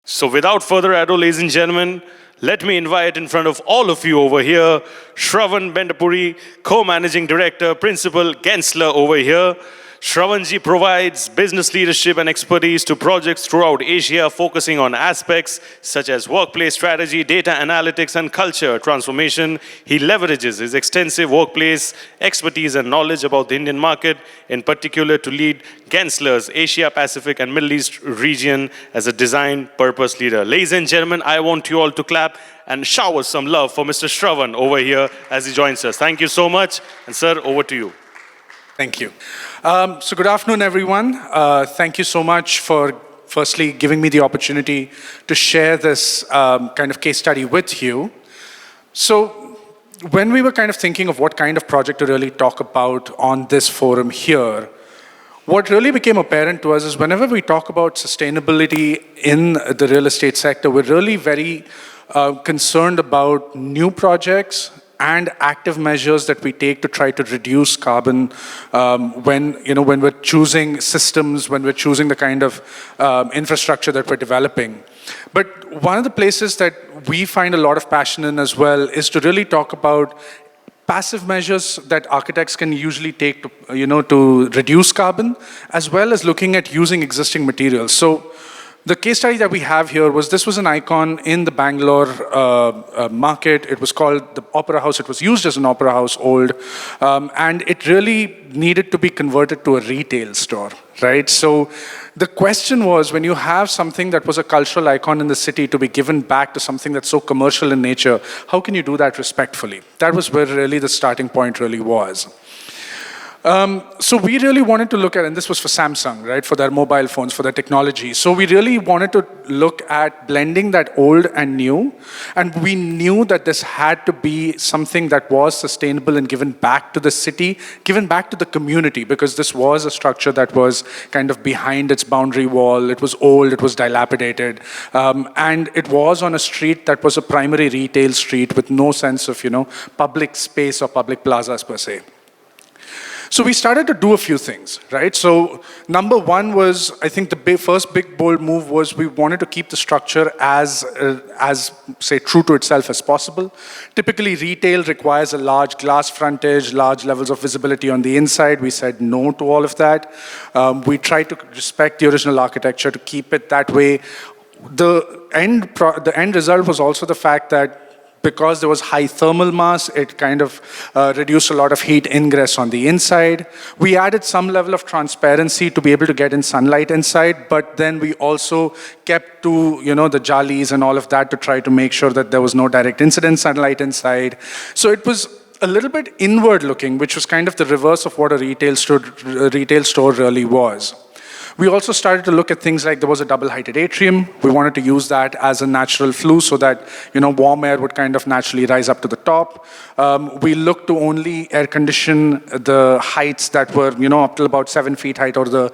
So without further ado, ladies and gentlemen, let me invite in front of all of you over here, Shravan Bendapuri, Co-Managing Director, Principal Gensler over here. Shravanji provides business leadership and expertise to projects throughout Asia, focusing on aspects such as workplace strategy, data analytics, and culture transformation. He leverages his extensive workplace expertise and knowledge about the Indian market, in particular to lead Gensler's Asia Pacific and Middle East region as a design purpose leader. Ladies and gentlemen, I want you all to clap and shower some love for Mr. Shravan over here as he joins us. Thank you so much. And sir, over to you. Thank you. So good afternoon, everyone. Thank you so much for firstly giving me the opportunity to share this kind of case study with you. So when we were kind of thinking of what kind of project to really talk about on this forum here, what really became apparent to us is whenever we talk about sustainability in the real estate sector, we're really very concerned about new projects and active measures that we take to try to reduce carbon when we're choosing systems, when we're choosing the kind of infrastructure that we're developing. But one of the places that we find a lot of passion in as well is to really talk about passive measures that architects can usually take to reduce carbon, as well as looking at using existing materials. So the case study that we have here this was an icon in the Bangalore market. It was called the Opera House. It was used as an opera house, old, and it really needed to be converted to a retail store, right? So the question was, when you have something that was a cultural icon in the city to be given back to something that's so commercial in nature, how can you do that respectfully? That was where really the starting point really was. So we really wanted to look at, and this was for Samsung, right, for their mobile phones, for their technology. So we really wanted to look at blending that old and new, and we knew that this had to be something that was sustainable and given back to the city, given back to the community, because this was a structure that was kind of behind its boundary wall. It was old, it was dilapidated, and it was on a street that was a primary retail street with no sense of, public space or public plazas per se. So we started to do a few things, right? So number one was, I think the first big bold move was we wanted to keep the structure as say, true to itself as possible. Typically, retail requires a large glass frontage, large levels of visibility on the inside. We said no to all of that. We tried to respect the original architecture to keep it that way. The end result was also the fact that because there was high thermal mass, it kind of reduced a lot of heat ingress on the inside. We added some level of transparency to be able to get in sunlight inside, but then we also kept to, the jalis and all of that to try to make sure that there was no direct incident sunlight inside. So it was a little bit inward looking, which was kind of the reverse of what a retail store really was. We also started to look at things like there was a double-heighted atrium. We wanted to use that as a natural flue so that, warm air would kind of naturally rise up to the top. We looked to only air condition the heights that were, up till about 7 feet height, or the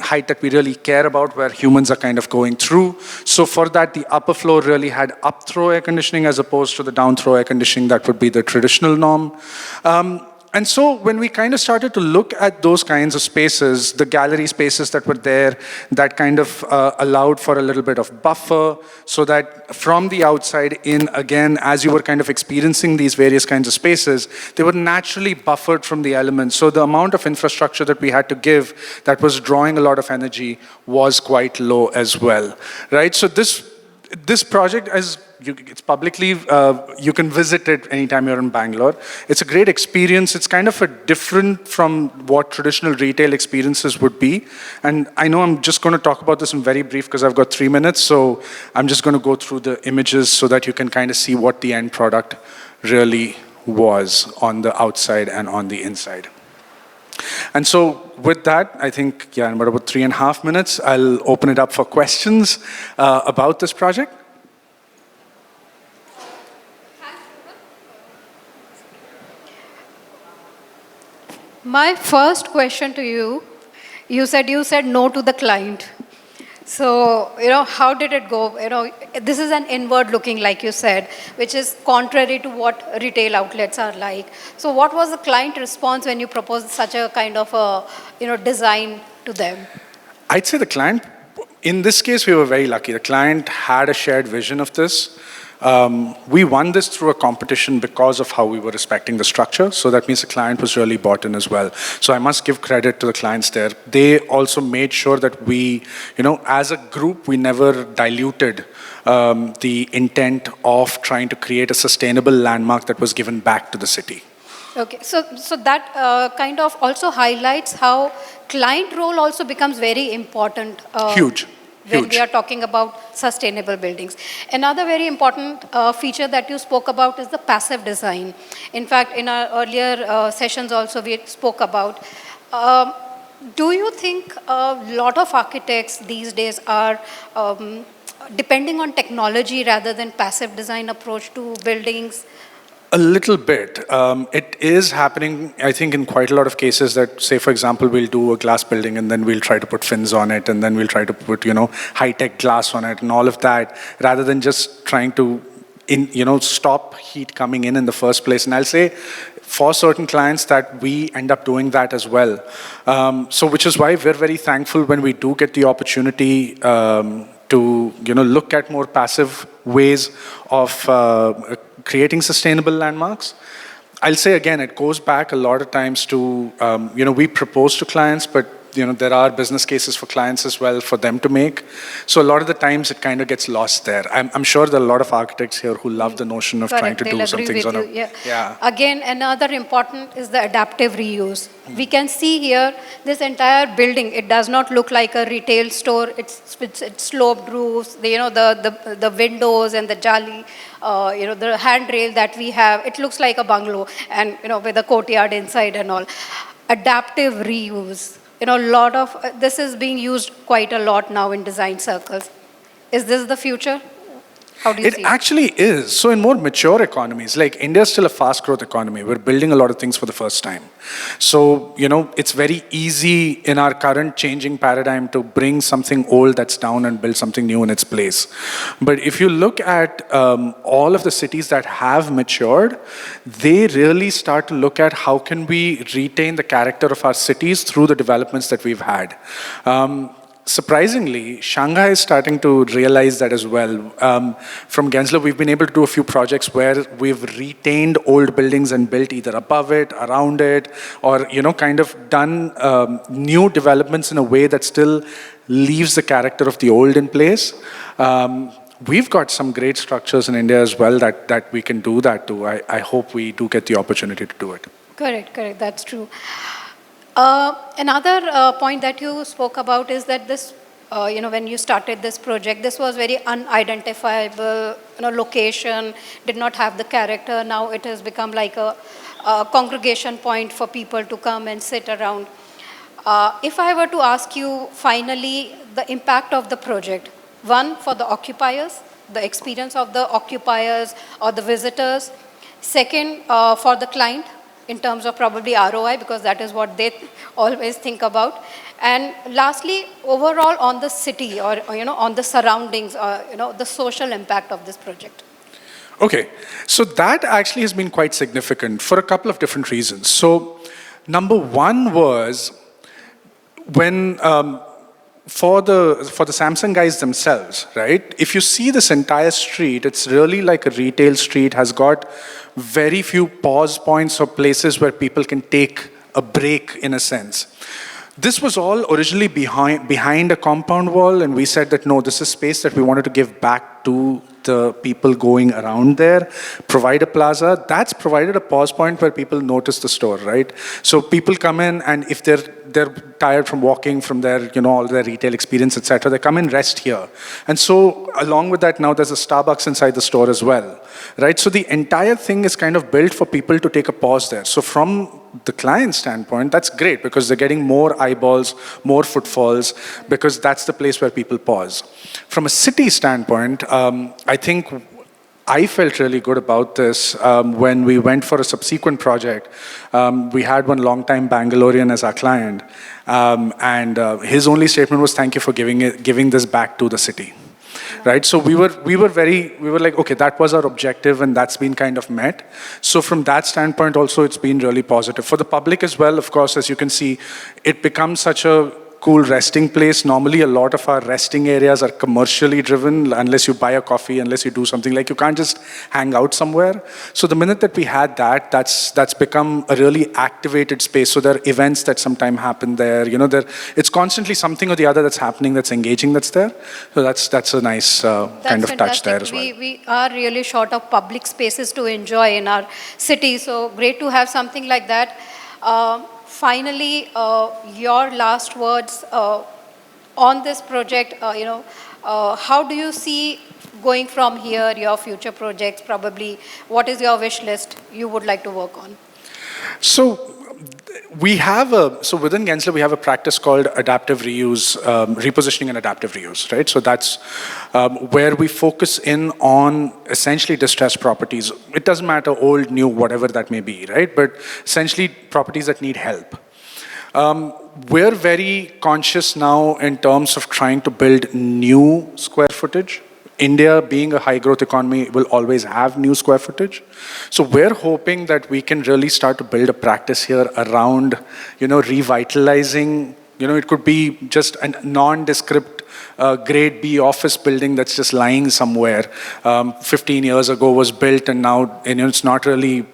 height that we really care about, where humans are kind of going through. So for that, the upper floor really had up-throw air conditioning as opposed to the down-throw air conditioning that would be the traditional norm. And so when we kind of started to look at those kinds of spaces, the gallery spaces that were there, that kind of allowed for a little bit of buffer, so that from the outside in, again, as you were kind of experiencing these various kinds of spaces, they were naturally buffered from the elements. So the amount of infrastructure that we had to give that was drawing a lot of energy was quite low as well, right? So this project, it's publicly, you can visit it anytime you're in Bangalore. It's a great experience. It's kind of a different from what traditional retail experiences would be. And I know I'm just going to talk about this in very brief because I've got 3 minutes. So I'm just going to go through the images so that you can kind of see what the end product really was on the outside and on the inside. And so with that, I think, in about 3.5 minutes, I'll open it up for questions about this project. My first question to you, you said no to the client. So, how did it go? This is an inward looking, like you said, which is contrary to what retail outlets are like. So what was the client response when you proposed such a kind of a, design to them? I'd say the client In this case, we were very lucky. The client had a shared vision of this. We won this through a competition because of how we were respecting the structure. So that means the client was really bought in as well. So I must give credit to the clients there. They also made sure that we, as a group, we never diluted the intent of trying to create a sustainable landmark that was given back to the city. Okay, so that kind of also highlights how client role also becomes very important. Huge. When we are talking about sustainable buildings. Another very important feature that you spoke about is the passive design. In fact, in our earlier sessions also we spoke about. Do you think a lot of architects these days are depending on technology rather than passive design approach to buildings? A little bit. It is happening, I think, in quite a lot of cases that, say, for example, we'll do a glass building and then we'll try to put fins on it and then we'll try to put, high-tech glass on it and all of that, rather than just trying to, stop heat coming in the first place. And I'll say, for certain clients that we end up doing that as well. So which is why we're very thankful when we do get the opportunity to look at more passive ways of creating sustainable landmarks. I'll say again, it goes back a lot of times to, we propose to clients, but there are business cases for clients as well for them to make. So a lot of the times it kind of gets lost there. I'm sure there are a lot of architects here who love the notion of trying to do some things on yeah. Again, another important is the adaptive reuse. We can see here this entire building. It does not look like a retail store. It's sloped roofs. The windows and the jali, the handrail that we have. It looks like a bungalow, and with a courtyard inside and all. Adaptive reuse. A lot of this is being used quite a lot now in design circles. Is this the future? How do you see it? It actually is. So in more mature economies, like India is still a fast growth economy. We're building a lot of things for the first time. So, it's very easy in our current changing paradigm to bring something old that's down and build something new in its place. But if you look at all of the cities that have matured, they really start to look at how can we retain the character of our cities through the developments that we've had. Surprisingly, Shanghai is starting to realize that as well. From Gensler, we've been able to do a few projects where we've retained old buildings and built either above it, around it, or kind of done new developments in a way that still leaves the character of the old in place. We've got some great structures in India as well that we can do that too. I hope we do get the opportunity to do it. Correct, that's true. Another point that you spoke about is that this, when you started this project, this was very unidentifiable, location, did not have the character. Now it has become like a congregation point for people to come and sit around. If I were to ask you finally the impact of the project, one, for the occupiers, the experience of the occupiers or the visitors. Second, for the client, in terms of probably ROI, because that is what they always think about. And lastly, overall on the city or on the surroundings or, the social impact of this project. Okay, so that actually has been quite significant for a couple of different reasons. So number one was when, for the Samsung guys themselves, right? If you see this entire street, it's really like a retail street, has got very few pause points or places where people can take a break in a sense. This was all originally behind a compound wall, and we said that no, this is space that we wanted to give back to the people going around there, provide a plaza. That's provided a pause point where people notice the store, right? So people come in, and if they're tired from walking from their, all their retail experience, etc., they come and rest here. And so along with that, now there's a Starbucks inside the store as well, right? So the entire thing is kind of built for people to take a pause there. So from the client standpoint, that's great because they're getting more eyeballs, more footfalls, because that's the place where people pause. From a city standpoint, I think I felt really good about this when we went for a subsequent project. We had one long-time Bangalorean as our client, and his only statement was, "Thank you for giving this back to the city." Right, so we were like, okay, that was our objective, and that's been kind of met. So from that standpoint, also, it's been really positive for the public as well. Of course, as you can see, it becomes such a cool resting place. Normally, a lot of our resting areas are commercially driven, unless you buy a coffee, unless you do something. Like, you can't just hang out somewhere. So the minute that we had that, that's become a really activated space. So there are events that sometimes happen there. You know, it's constantly something or the other that's happening, that's engaging, that's there. So that's a nice kind of touch there as well. We are really short of public spaces to enjoy in our city. So great to have something like that. Finally, your last words on this project, how do you see going from here, your future projects probably? What is your wish list you would like to work on? So within Gensler, we have a practice called adaptive reuse, repositioning and adaptive reuse, right? So that's where we focus in on essentially distressed properties. It doesn't matter, old, new, whatever that may be, right? But essentially properties that need help. We're very conscious now in terms of trying to build new square footage. India, being a high-growth economy, will always have new square footage. So we're hoping that we can really start to build a practice here around, revitalizing. It could be just a nondescript grade B office building that's just lying somewhere. 15 years ago was built, and now it's not really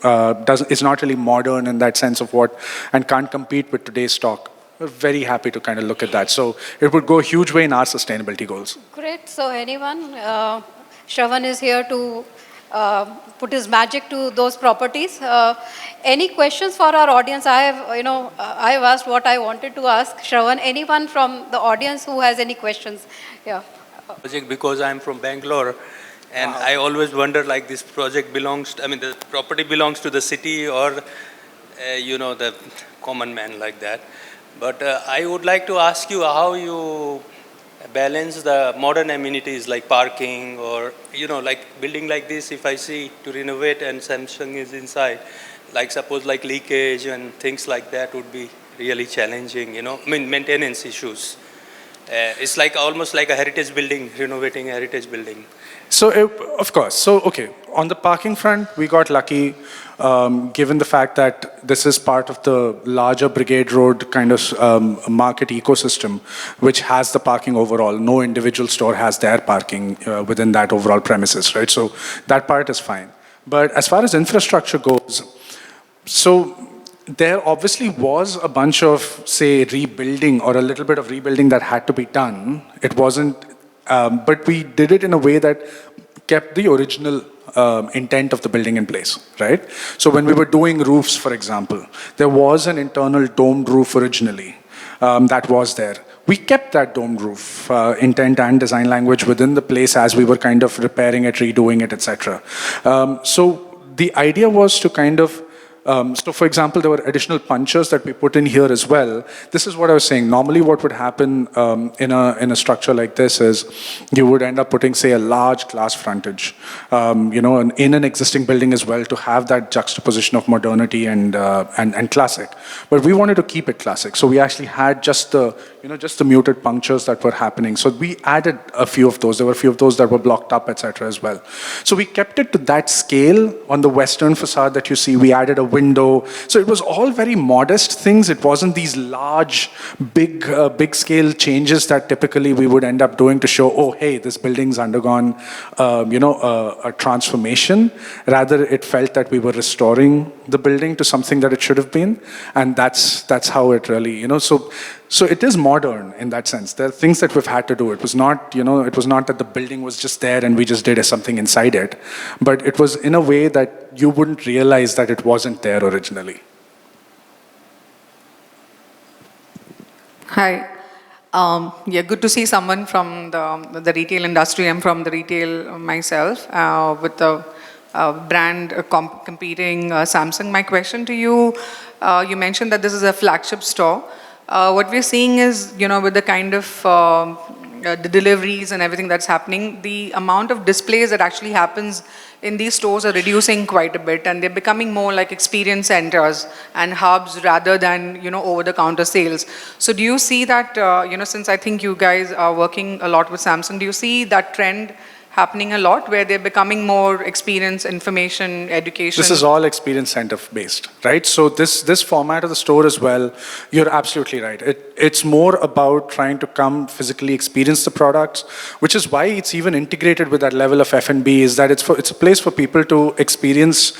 it's not really modern in that sense of and can't compete with today's stock. We're very happy to kind of look at that. So it would go a huge way in our sustainability goals. Great. So anyone, Shravan is here to put his magic to those properties. Any questions for our audience? I have asked what I wanted to ask. Shravan, anyone from the audience who has any questions? Yeah. Project, because I'm from Bangalore, and I always wonder, like, this project the property belongs to the city or, the common man like that. But I would like to ask you how you balance the modern amenities like parking or, like building like this, if I see to renovate and Samsung is inside, like suppose like leakage and things like that would be really challenging, maintenance issues. It's like almost like a heritage building, renovating a heritage building. So, of course. So, okay, on the parking front, we got lucky, given the fact that this is part of the larger Brigade Road kind of market ecosystem, which has the parking overall. No individual store has their parking within that overall premises, right? So that part is fine. But as far as infrastructure goes, so there obviously was a bunch of, say, rebuilding or a little bit of rebuilding that had to be done. It wasn't, but we did it in a way that kept the original intent of the building in place, right? So when we were doing roofs, for example, there was an internal domed roof originally that was there. We kept that domed roof intent and design language within the place as we were kind of repairing it, redoing it, etc. So the idea was to kind of so for example, there were additional punchers that we put in here as well. This is what I was saying. Normally what would happen in a structure like this is you would end up putting, say, a large glass frontage, in an existing building as well to have that juxtaposition of modernity and classic. But we wanted to keep it classic. So we actually had just the muted punctures that were happening. So we added a few of those. There were a few of those that were blocked up, etc. as well. So we kept it to that scale. On the western facade that you see, we added a window. So it was all very modest things. It wasn't these large, big scale changes that typically we would end up doing to show, oh, hey, this building's undergone, a transformation. Rather, it felt that we were restoring the building to something that it should have been. And that's how it really, So it is modern in that sense. There are things that we've had to do. It was not, it was not that the building was just there and we just did something inside it, but it was in a way that you wouldn't realize that it wasn't there originally. Hi. Good to see someone from the retail industry. I'm from the retail myself, with the brand competing Samsung. My question to you, you mentioned that this is a flagship store. What we're seeing is, with the kind of the deliveries and everything that's happening, the amount of displays that actually happens in these stores are reducing quite a bit, and they're becoming more like experience centers and hubs rather than, over-the-counter sales. So do you see that, since I think you guys are working a lot with Samsung, do you see that trend happening a lot, where they're becoming more experience, information, education. This is all experience center based, right? So this format of the store as well, you're absolutely right. It's more about trying to come physically experience the products, which is why it's even integrated with that level of F&B, is that it's a place for people to experience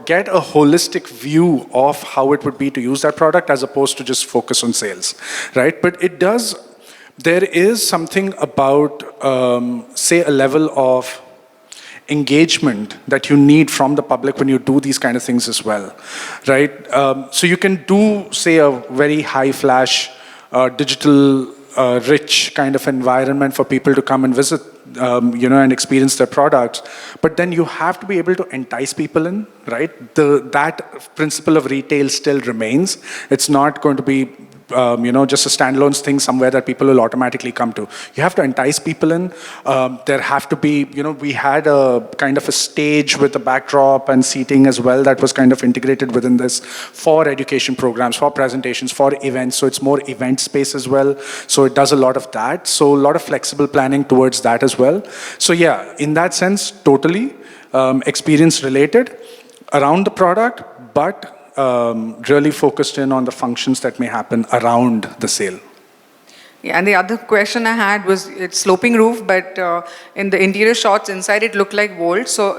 get a holistic view of how it would be to use that product as opposed to just focus on sales, right? But there is something about, say, a level of engagement that you need from the public when you do these kind of things as well, right? So you can do, say, a very high flash, digital rich kind of environment for people to come and visit, and experience their products. But then you have to be able to entice people in, right? That principle of retail still remains. It's not going to be just a standalone thing somewhere that people will automatically come to. You have to entice people in. There have to be, we had a kind of a stage with a backdrop and seating as well that was kind of integrated within this for education programs, for presentations, for events. So it's more event space as well. So it does a lot of that. So a lot of flexible planning towards that as well. So yeah, in that sense, totally experience related around the product, but really focused in on the functions that may happen around the sale. Yeah, and the other question I had was, it's sloping roof, but in the interior shots inside it looked like vault. So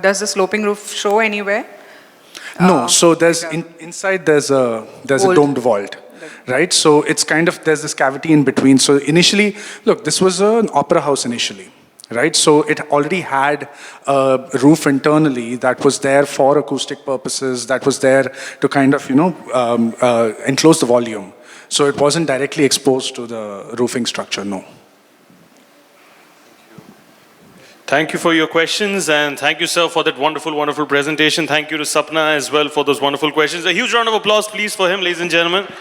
does the sloping roof show anywhere? No, so there's inside there's a domed vault, right? So it's kind of, there's this cavity in between. So initially, look, this was an opera house initially. Right, so it already had a roof internally that was there for acoustic purposes, that was there to kind of, enclose the volume. So it wasn't directly exposed to the roofing structure, no. Thank you for your questions, and thank you, sir, for that wonderful, wonderful presentation. Thank you to Sapna as well for those wonderful questions. A huge round of applause, please, for him, ladies and gentlemen.